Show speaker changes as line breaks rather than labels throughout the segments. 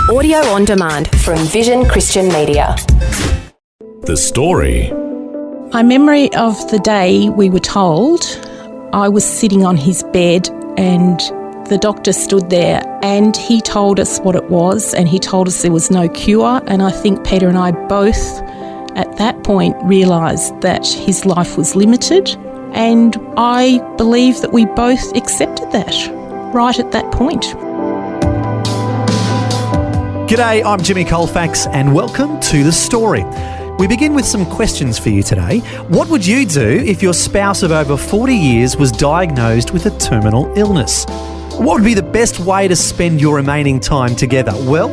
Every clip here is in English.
Audio on demand from Vision Christian Media.
The story.
My memory of the day we were told, I was sitting on his bed and the doctor stood there and he told us what it was and he told us there was no cure, and I think Peter and I both at that point realised that his life was limited, and I believe that we both accepted that right at that point.
G'day, I'm Jimmy Colefax and welcome to The Story. We begin with some questions for you today. What would you do if your spouse of over 40 years was diagnosed with a terminal illness? What would be the best way to spend your remaining time together? Well,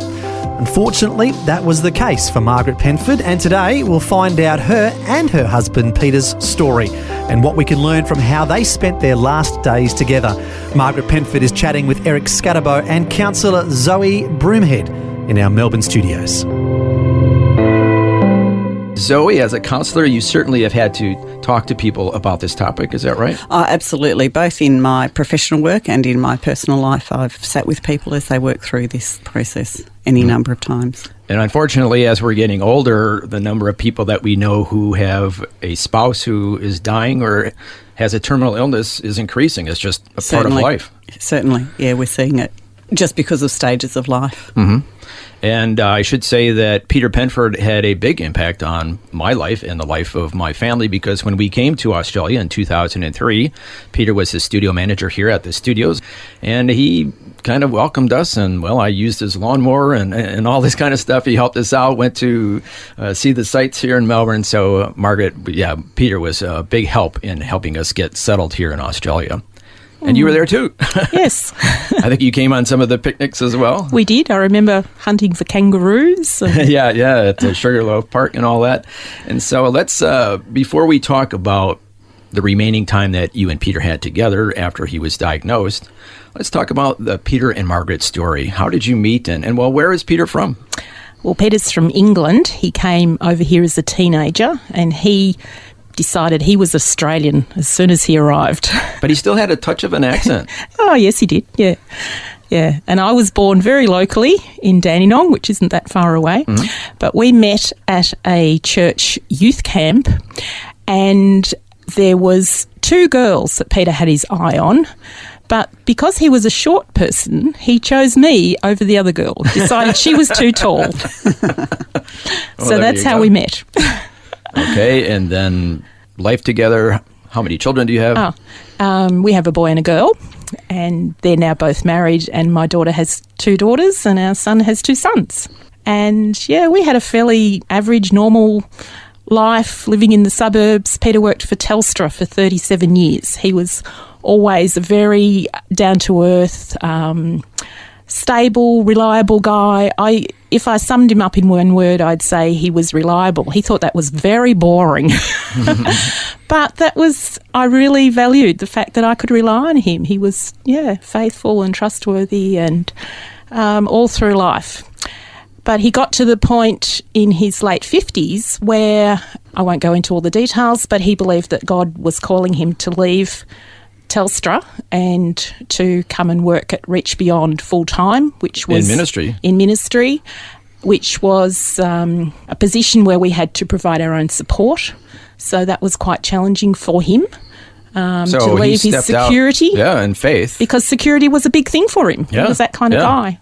unfortunately, that was the case for Margaret Penford, and today we'll find out her and her husband Peter's story and what we can learn from how they spent their last days together. Margaret Penford is chatting with Eric Scatterbo and counsellor Zoe Broomhead in our Melbourne studios.
Zoe, as a counsellor, you certainly have had to talk to people about this topic. Is that right?
Absolutely. Both in my professional work and in my personal life, I've sat with people as they work through this process any number of times.
And unfortunately, as we're getting older, the number of people that we know who have a spouse who is dying or has a terminal illness is increasing. It's just a part of life. Certainly.
Yeah, we're seeing it just because of stages of life.
Mm-hmm. And I should say that Peter Penford had a big impact on my life and the life of my family, because when we came to Australia in 2003, Peter was the studio manager here at the studios, and he kind of welcomed us, and, well, I used his lawnmower and all this kind of stuff. He helped us out, went to see the sights here in Melbourne. So, Peter was a big help in helping us get settled here in Australia. And you were there too.
Yes.
I think you came on some of the picnics as well.
We did. I remember hunting for kangaroos.
Yeah, at the Sugarloaf Park and all that. And so let's, before we talk about the remaining time that you and Peter had together after he was diagnosed, let's talk about the Peter and Margaret story. How did you meet? And where is Peter from?
Well, Peter's from England. He came over here as a teenager, and he decided he was Australian as soon as he arrived.
But he still had a touch of an accent.
Oh, yes, he did, yeah. And I was born very locally in Dandenong, which isn't that far away. Mm-hmm. But we met at a church youth camp, and there was two girls that Peter had his eye on. But because he was a short person, he chose me over the other girl. Decided she was too tall. So that's how we met.
Okay, and then life together. How many children do you have?
We have a boy and a girl, and they're now both married, and my daughter has two daughters and our son has two sons. And, we had a fairly average, normal life living in the suburbs. Peter worked for Telstra for 37 years. He was always a very down-to-earth, stable, reliable guy. If I summed him up in one word, I'd say he was reliable. He thought that was very boring. But I really valued the fact that I could rely on him. He was, faithful and trustworthy and all through life. But he got to the point in his late 50s where, I won't go into all the details, but he believed that God was calling him to leave Telstra and to come and work at Reach Beyond full-time, which was... In ministry, which was a position where we had to provide our own support. So that was quite challenging for him to leave his security.
And faith.
Because security was a big thing for him. He was that kind of guy.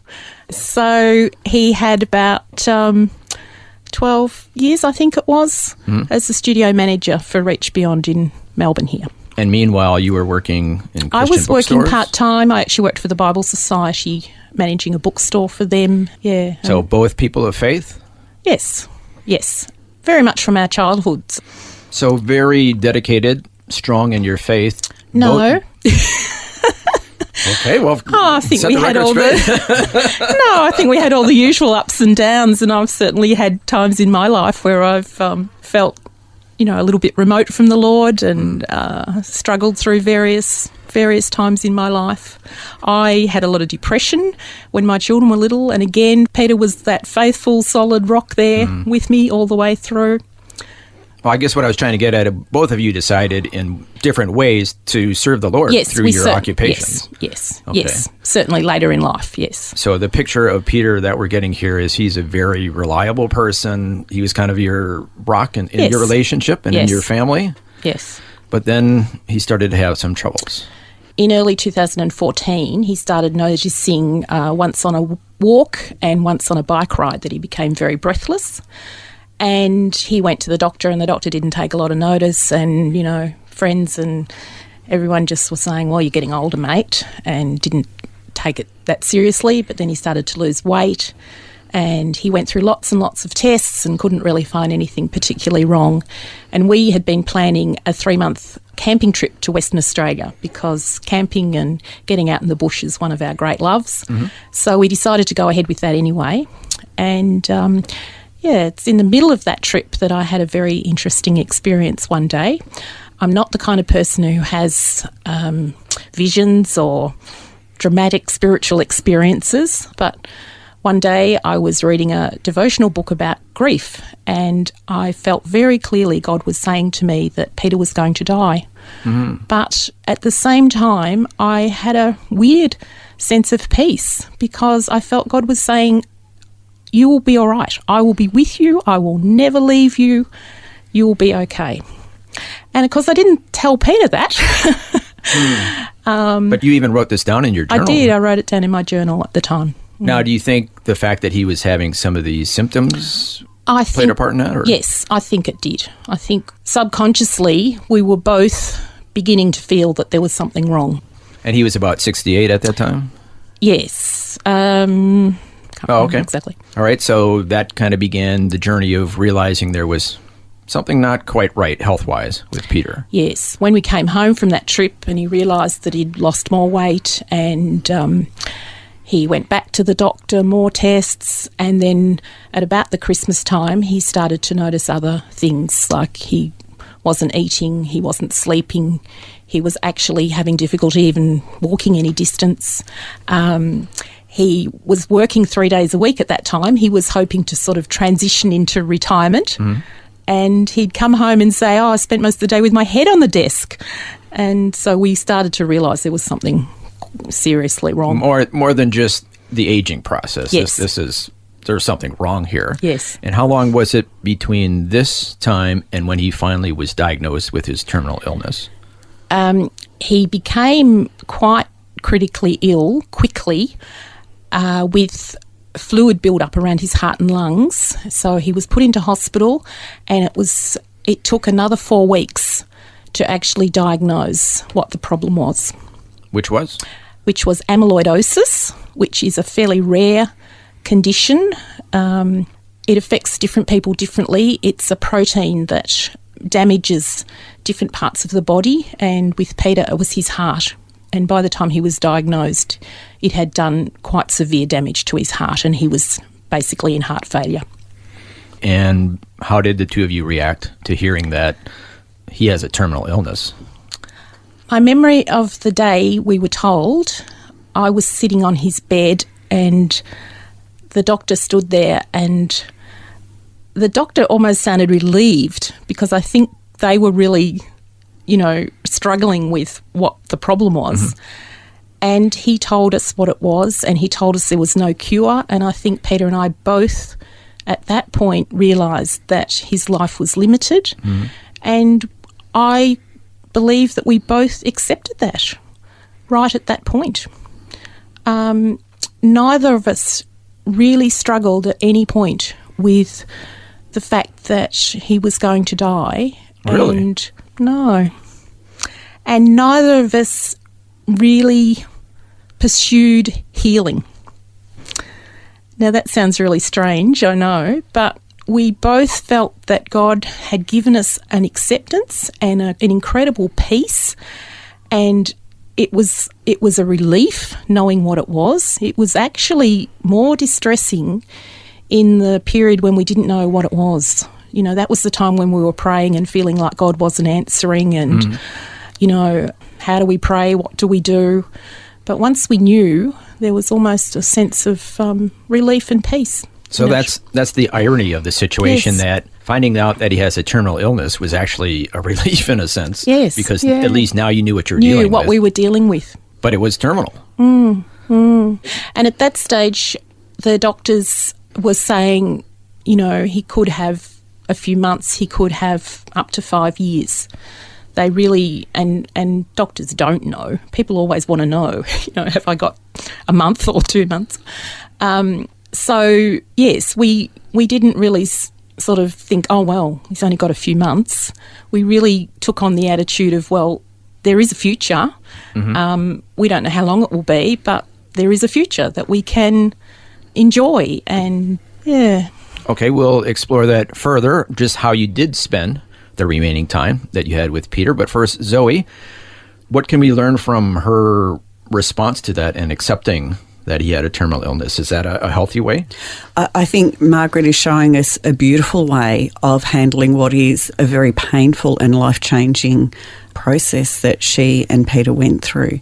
So he had about 12 years, I think it was, as the studio manager for Reach Beyond in Melbourne here.
And meanwhile, you were working in Christian
I was working
bookstores?
part-time. I actually worked for the Bible Society, managing a bookstore for them. Yeah.
So both people of faith? Yes.
Very much from our childhoods.
So very dedicated, strong in your faith?
No.
Okay, well,
I think we had all I think we had all the usual ups and downs, and I've certainly had times in my life where I've felt, a little bit remote from the Lord and struggled through various times in my life. I had a lot of depression when my children were little, and again, Peter was that faithful, solid rock there with me all the way through.
Well, I guess what I was trying to get at, both of you decided in different ways to serve the Lord through your occupation.
Yes,
Okay.
yes. Certainly later in life, yes.
So the picture of Peter that we're getting here is he's a very reliable person. He was kind of your rock in your relationship and in your family.
Yes.
But then he started to have some troubles.
In early 2014, he started noticing once on a walk and once on a bike ride that he became very breathless. And he went to the doctor, and the doctor didn't take a lot of notice. And, you know, friends and everyone just was saying, well, you're getting older, mate, and didn't take it that seriously. But then he started to lose weight, and he went through lots and lots of tests and couldn't really find anything particularly wrong. And we had been planning a 3-month camping trip to Western Australia because camping and getting out in the bush is one of our great loves. Mm-hmm. So we decided to go ahead with that anyway. And it's in the middle of that trip that I had a very interesting experience one day. I'm not the kind of person who has visions or dramatic spiritual experiences, but one day I was reading a devotional book about grief, and I felt very clearly God was saying to me that Peter was going to die. Mm-hmm. But at the same time, I had a weird sense of peace because I felt God was saying, you will be all right. I will be with you. I will never leave you. You will be okay. And of course, I didn't tell Peter that.
But you even wrote this down in your journal.
I did. I wrote it down in my journal at the time.
Now, do you think the fact that he was having some of these symptoms played a part in that? Or?
Yes, I think it did. I think subconsciously we were both beginning to feel that there was something wrong.
And he was about 68 at that time?
Yes.
Okay.
Exactly.
All right, so that kind of began the journey of realizing there was something not quite right health-wise with Peter.
Yes. When we came home from that trip and he realised that he'd lost more weight, and he went back to the doctor, more tests, and then at about the Christmas time he started to notice other things, like he wasn't eating, he wasn't sleeping, he was actually having difficulty even walking any distance. He was working 3 days a week at that time. He was hoping to sort of transition into retirement. Mm-hmm. And he'd come home and say, I spent most of the day with my head on the desk. And so we started to realise there was something seriously wrong.
More than just the aging process.
Yes.
There's something wrong here.
Yes.
And how long was it between this time and when he finally was diagnosed with his terminal illness?
He became quite critically ill quickly, with fluid build-up around his heart and lungs. So he was put into hospital, and it took another 4 weeks to actually diagnose what the problem was.
Which was?
Which was amyloidosis, which is a fairly rare condition. It affects different people differently. It's a protein that damages different parts of the body, and with Peter it was his heart. And by the time he was diagnosed, it had done quite severe damage to his heart, and he was basically in heart failure.
And how did the two of you react to hearing that he has a terminal illness?
My memory of the day we were told, I was sitting on his bed and the doctor stood there, and the doctor almost sounded relieved because I think they were really, struggling with what the problem was. Mm-hmm. And he told us what it was, and he told us there was no cure. And I think Peter and I both at that point realised that his life was limited. Mm-hmm. And I believe that we both accepted that right at that point. Neither of us really struggled at any point with the fact that he was going to die.
Really?
And no. And neither of us really pursued healing. Now that sounds really strange, I know, but we both felt that God had given us an acceptance and an incredible peace, and it was a relief knowing what it was. It was actually more distressing in the period when we didn't know what it was. That was the time when we were praying and feeling like God wasn't answering, and how do we pray? What do we do? But once we knew, there was almost a sense of relief and peace.
So that's the irony of the situation,
Yes.
that finding out that he has a terminal illness was actually a relief in a sense.
Yes,
Because
yeah.
at least now you knew what you were
Knew
dealing
what
with.
we were dealing with.
But it was terminal.
And at that stage, the doctors were saying, he could have a few months, he could have up to 5 years. They really, and doctors don't know. People always want to know, have I got a month or 2 months? So, yes, we didn't really sort of think, oh, well, he's only got a few months. We really took on the attitude of, well, there is a future. We don't know how long it will be, but there is a future that we can enjoy. And, yeah.
Okay, we'll explore that further, just how you did spend the remaining time that you had with Peter. But first, Zoe, what can we learn from her response to that and accepting that he had a terminal illness? Is that a healthy way?
I think Margaret is showing us a beautiful way of handling what is a very painful and life-changing process that she and Peter went through.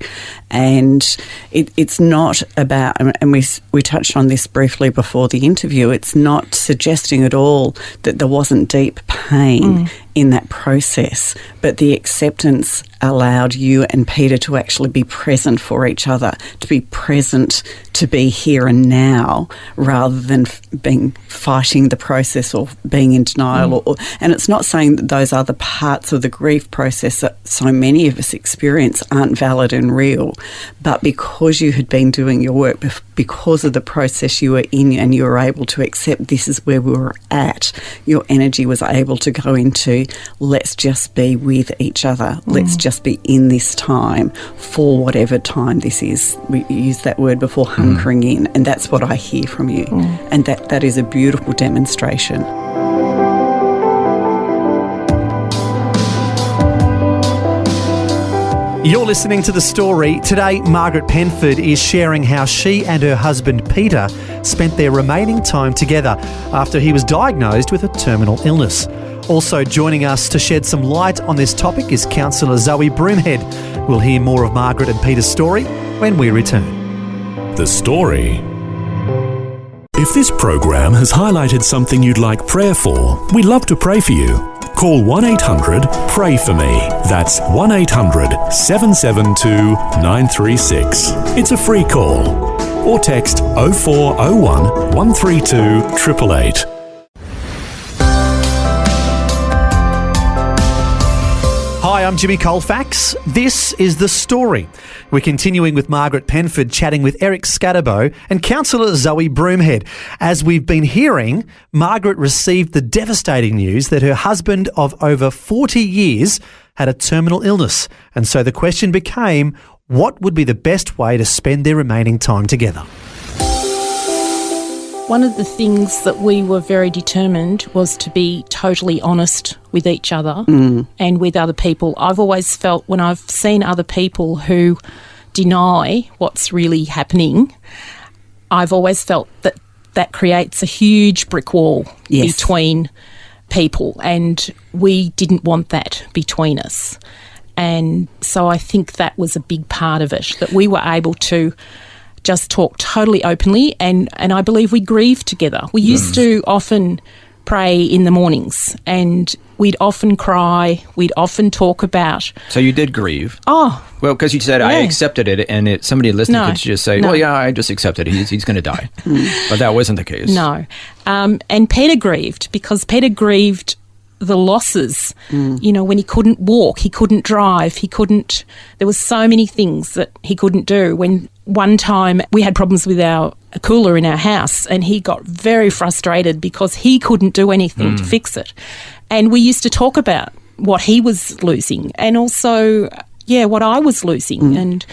And it's not about, and we touched on this briefly before the interview, it's not suggesting at all that there wasn't deep pain in that process, but the acceptance allowed you and Peter to actually be present for each other, to be present, to be here and now, rather than fighting the process or being in denial. And it's not saying that those other parts of the grief process that so many of us experience aren't valid and real, but because you had been doing your work, because of the process you were in and you were able to accept this is where we were at, your energy was able to go into, let's just be with each other, let's just be in this time for whatever time this is. We used that word before, hunkering in, and that's what I hear from you. And that is a beautiful demonstration.
You're listening to The Story. Today, Margaret Penford is sharing how she and her husband Peter spent their remaining time together after he was diagnosed with a terminal illness. Also joining us to shed some light on this topic is counsellor Zoe Broomhead. We'll hear more of Margaret and Peter's story when we return.
The Story. If this program has highlighted something you'd like prayer for, we'd love to pray for you. Call 1-800-PRAY-FOR-ME. That's 1-800-772-936. It's a free call. Or text 0401 132 888.
Hi, I'm Jimmy Colefax. This is The Story. We're continuing with Margaret Penford chatting with Eric Scatterbo and counsellor Zoe Broomhead. As we've been hearing, Margaret received the devastating news that her husband of over 40 years had a terminal illness. And so the question became, what would be the best way to spend their remaining time together?
One of the things that we were very determined was to be totally honest with each other and with other people. I've always felt when I've seen other people who deny what's really happening, I've always felt that that creates a huge brick wall between people, and we didn't want that between us. And so I think that was a big part of it, that we were able to just talk totally openly, and I believe we grieved together. We used to often pray in the mornings, and we'd often cry, we'd often talk about...
So you did grieve?
Oh.
Well, because you said, I accepted it, and somebody listening could just say, well, yeah, I just accepted it, he's going to die. But that wasn't the case.
No. And Peter grieved, because Peter grieved the losses, when he couldn't walk, he couldn't drive, there was so many things that he couldn't do. When one time we had problems with our cooler in our house, and he got very frustrated because he couldn't do anything to fix it. And we used to talk about what he was losing, and also, what I was losing. And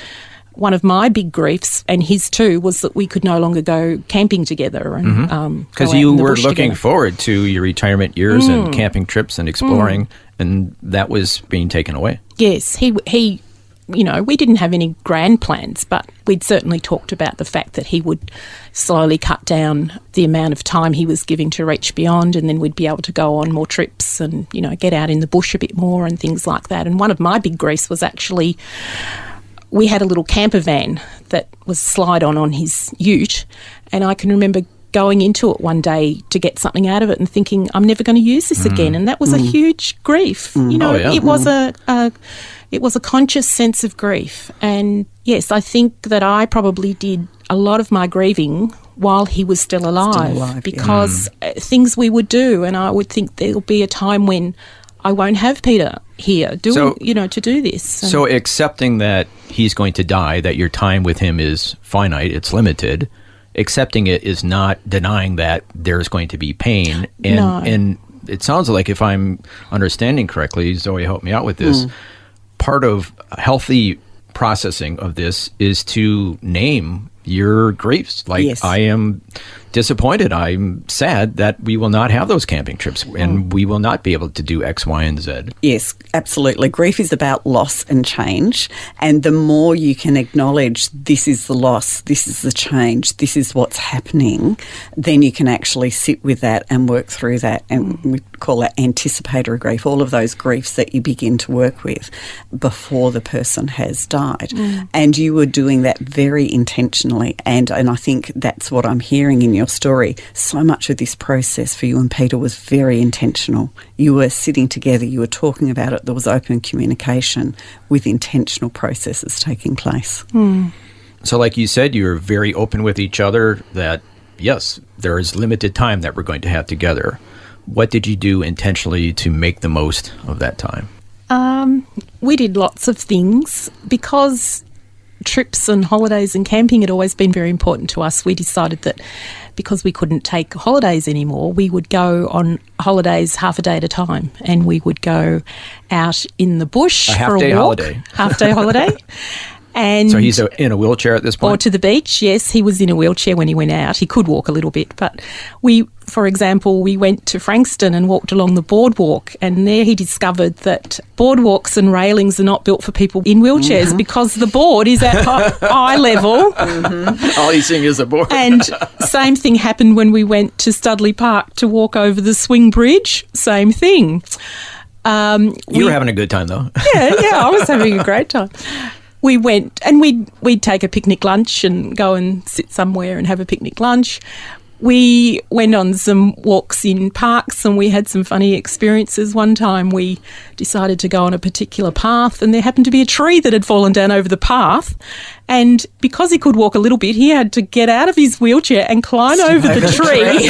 one of my big griefs, and his too, was that we could no longer go camping together. And
because you were looking forward to your retirement years and camping trips and exploring, and that was being taken away.
Yes, he we didn't have any grand plans, but we'd certainly talked about the fact that he would slowly cut down the amount of time he was giving to Reach Beyond, and then we'd be able to go on more trips and, get out in the bush a bit more and things like that. And one of my big griefs was actually, we had a little camper van that was slide on his ute, and I can remember going into it one day to get something out of it and thinking, I'm never going to use this again. And that was a huge grief. You know, it was a conscious sense of grief. And yes, I think that I probably did a lot of my grieving while he was still alive because things we would do, and I would think there'll be a time when I won't have Peter here to do this.
So accepting that he's going to die, that your time with him is finite, it's limited, accepting it is not denying that there's going to be pain. And it sounds like, if I'm understanding correctly, Zoe, help me out with this, part of healthy processing of this is to name your griefs. Like, I am disappointed, I'm sad that we will not have those camping trips and we will not be able to do X, Y, and Z.
Yes, absolutely. Grief is about loss and change. And the more you can acknowledge this is the loss, this is the change, this is what's happening, then you can actually sit with that and work through that. And we call that anticipatory grief, all of those griefs that you begin to work with before the person has died. And you were doing that very intentionally. And I think that's what I'm hearing in your story. So much of this process for you and Peter was very intentional. You were sitting together, you were talking about it, there was open communication with intentional processes taking place.
So like you said, you were very open with each other that, yes, there is limited time that we're going to have together. What did you do intentionally to make the most of that time?
We did lots of things because trips and holidays and camping had always been very important to us. We decided that because we couldn't take holidays anymore, we would go on holidays half a day at a time, and we would go out in the bush for a walk. Half-day holiday. And
so he's in a wheelchair at this point?
Or to the beach, yes. He was in a wheelchair when he went out. He could walk a little bit. But for example, we went to Frankston and walked along the boardwalk, and there he discovered that boardwalks and railings are not built for people in wheelchairs because the board is at eye level.
All he's seeing is the board.
And same thing happened when we went to Studley Park to walk over the swing bridge. Same thing.
You were having a good time, though.
Yeah, I was having a great time. We went and we'd take a picnic lunch and go and sit somewhere and have a picnic lunch. We went on some walks in parks and we had some funny experiences. One time we decided to go on a particular path and there happened to be a tree that had fallen down over the path. And because he could walk a little bit, he had to get out of his wheelchair and climb over the tree.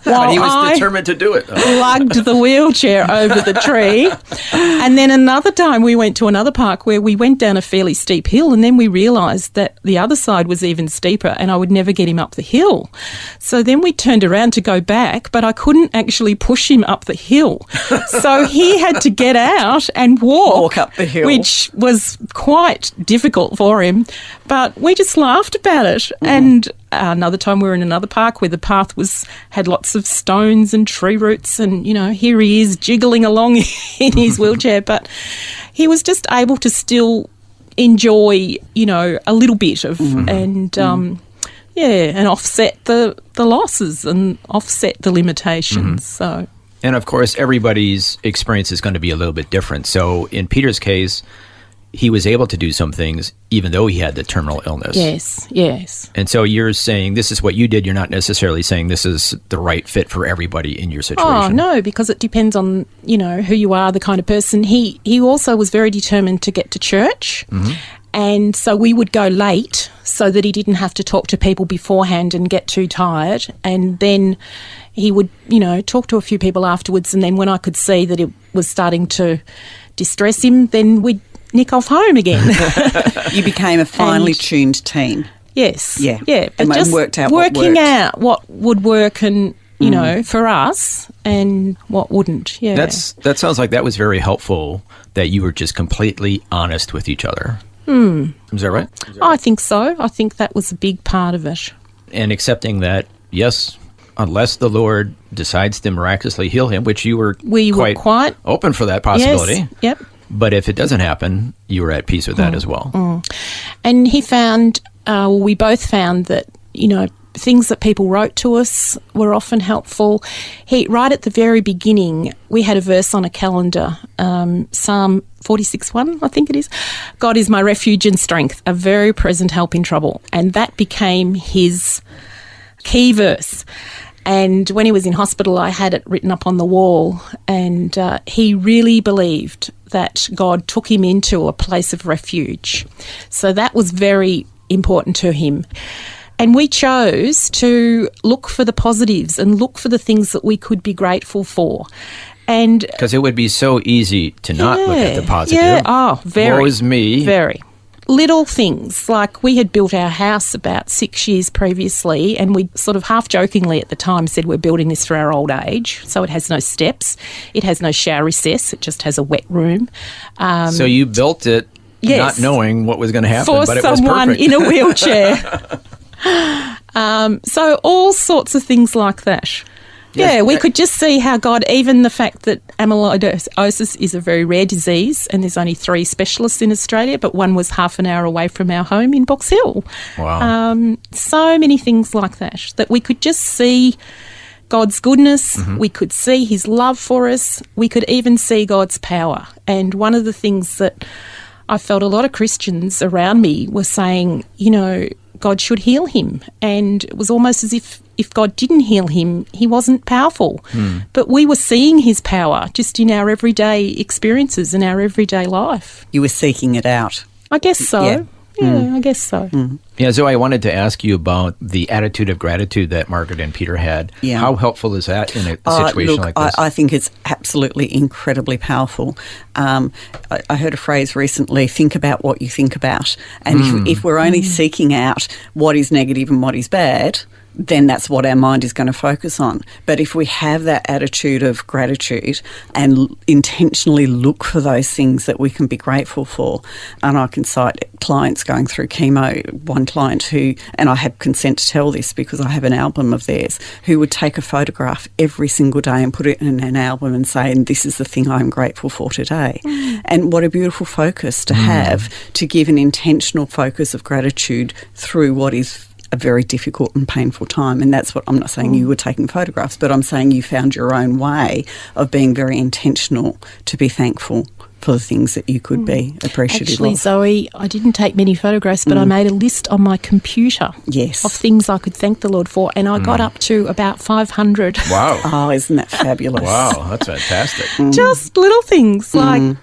While
and he was determined to do it.
Lugged the wheelchair over the tree. And then another time we went to another park where we went down a fairly steep hill, and then we realised that the other side was even steeper and I would never get him up the hill. So then we turned around to go back, but I couldn't actually push him up the hill. So he had to get out and walk
up the hill,
which was quite difficult for him. But we just laughed about it. And another time we were in another park where the path had lots of stones and tree roots, and, here he is jiggling along in his wheelchair. But he was just able to still enjoy, a little bit of, and offset the losses and offset the limitations. So.
And of course, everybody's experience is going to be a little bit different. So in Peter's case, he was able to do some things even though he had the terminal illness.
Yes.
And so you're saying this is what you did. You're not necessarily saying this is the right fit for everybody in your situation.
Oh, no, because it depends on, who you are, the kind of person. He also was very determined to get to church. And so we would go late so that he didn't have to talk to people beforehand and get too tired. And then he would, talk to a few people afterwards. And then when I could see that it was starting to distress him, then we'd nick off home again.
You became a finely tuned team.
Yes.
Yeah.
But
and
just
worked out
working out what would work and, for us and what wouldn't. Yeah.
That sounds like that was very helpful, that you were just completely honest with each other. Is that right?
I think so. I think that was a big part of it.
And accepting that, yes, unless the Lord decides to miraculously heal him, which you were quite open for that possibility.
Yes. Yep.
But if it doesn't happen, you were at peace with that as well.
And he found, we both found that, things that people wrote to us were often helpful. Right at the very beginning, we had a verse on a calendar, Psalm 46:1, I think it is. God is my refuge and strength, a very present help in trouble. And that became his key verse. And when he was in hospital, I had it written up on the wall, and he really believed that God took him into a place of refuge. So that was very important to him. And we chose to look for the positives and look for the things that we could be grateful for. And
because it would be so easy to not look at the positive.
Yeah, oh, very.
Woe is me.
Very. Little things, like we had built our house about 6 years previously, and we sort of half-jokingly at the time said we're building this for our old age. So it has no steps, it has no shower recess, it just has a wet room.
So you built it not knowing what was going to happen,
for
but it was
someone
perfect.
in a wheelchair. So all sorts of things like that.
Yes.
Yeah, we could just see how God, even the fact that amyloidosis is a very rare disease, and there's only 3 specialists in Australia, but one was half an hour away from our home in Box Hill.
Wow.
So many things like that we could just see God's goodness, we could see his love for us, we could even see God's power. And one of the things that I felt a lot of Christians around me were saying, God should heal him. And it was almost as if God didn't heal him, he wasn't powerful. But we were seeing his power just in our everyday experiences and our everyday life.
You were seeking it out.
I guess so. Yeah, I guess so.
Yeah, Zoe, I wanted to ask you about the attitude of gratitude that Margaret and Peter had.
Yeah.
How helpful is that in a situation like this?
I think it's absolutely incredibly powerful. I heard a phrase recently, think about what you think about. And if we're only seeking out what is negative and what is bad, then that's what our mind is going to focus on. But if we have that attitude of gratitude and intentionally look for those things that we can be grateful for, and I can cite clients going through chemo, one client who, and I have consent to tell this because I have an album of theirs, who would take a photograph every single day and put it in an album and say, and this is the thing I'm grateful for today. And what a beautiful focus to have, to give an intentional focus of gratitude through what is a very difficult and painful time. And that's what I'm not saying you were taking photographs, but I'm saying you found your own way of being very intentional to be thankful for the things that you could be appreciative
Actually,
of.
Zoe, I didn't take many photographs, but I made a list on my computer of things I could thank the Lord for, and I got up to about 500.
Wow.
Oh, isn't that fabulous?
Wow, that's fantastic.
Just little things like,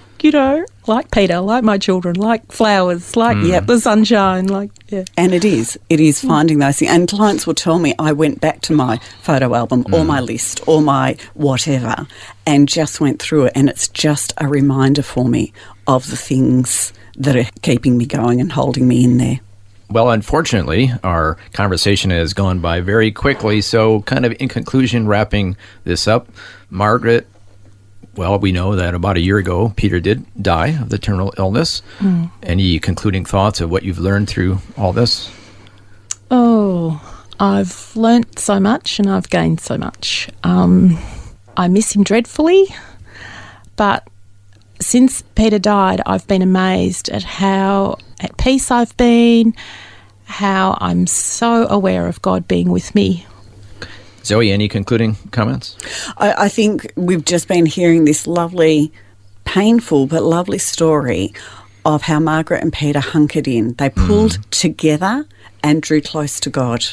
like Peter, like my children, like flowers, like the sunshine,
And it is finding those things. And clients will tell me, I went back to my photo album or my list or my whatever and just went through it, and it's just a reminder for me of the things that are keeping me going and holding me in there.
Well, unfortunately, our conversation has gone by very quickly, so kind of in conclusion, wrapping this up, Margaret, well, we know that about a year ago, Peter did die of the terminal illness. Any concluding thoughts of what you've learned through all this?
Oh, I've learnt so much and I've gained so much. I miss him dreadfully, but since Peter died, I've been amazed at how at peace I've been, how I'm so aware of God being with me.
Zoe, any concluding comments?
I think we've just been hearing this lovely, painful but lovely story of how Margaret and Peter hunkered in. They pulled together and drew close to God.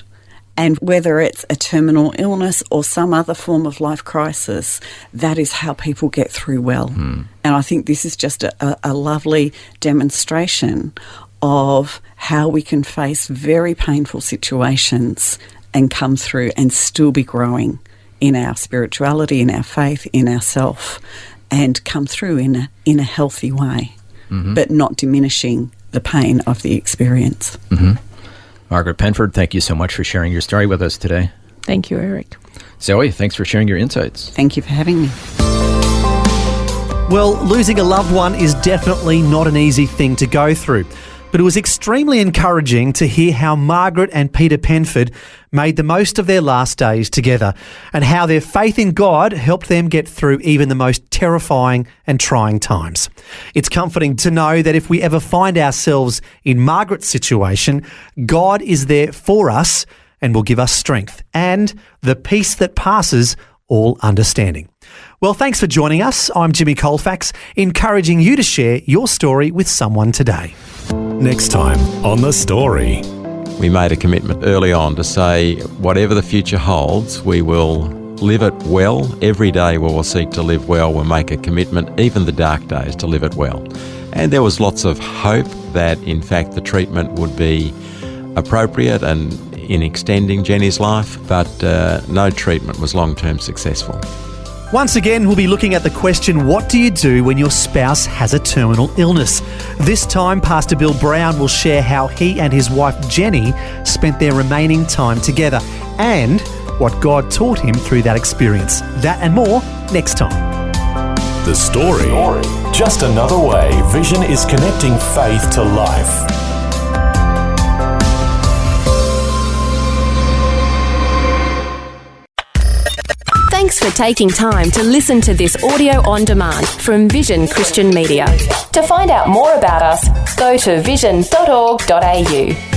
And whether it's a terminal illness or some other form of life crisis, that is how people get through well. And I think this is just a lovely demonstration of how we can face very painful situations and come through and still be growing in our spirituality, in our faith, in ourself, and come through in a healthy way, but not diminishing the pain of the experience.
Margaret Penford, thank you so much for sharing your story with us today.
Thank you, Eric.
Zoe, thanks for sharing your insights.
Thank you for having me.
Well, losing a loved one is definitely not an easy thing to go through. But it was extremely encouraging to hear how Margaret and Peter Penford made the most of their last days together and how their faith in God helped them get through even the most terrifying and trying times. It's comforting to know that if we ever find ourselves in Margaret's situation, God is there for us and will give us strength and the peace that passes all understanding. Well, thanks for joining us. I'm Jimmy Colefax, encouraging you to share your story with someone today.
Next time on The Story.
We made a commitment early on to say, whatever the future holds, we will live it well. Every day we will seek to live well. We'll make a commitment, even the dark days, to live it well. And there was lots of hope that, in fact, the treatment would be appropriate and in extending Jenny's life, but no treatment was long-term successful.
Once again, we'll be looking at the question, what do you do when your spouse has a terminal illness? This time, Pastor Bill Brown will share how he and his wife Jenny spent their remaining time together and what God taught him through that experience. That and more next time.
The Story. Just another way Vision is connecting faith to life.
Thanks for taking time to listen to this audio on demand from Vision Christian Media. To find out more about us, go to vision.org.au.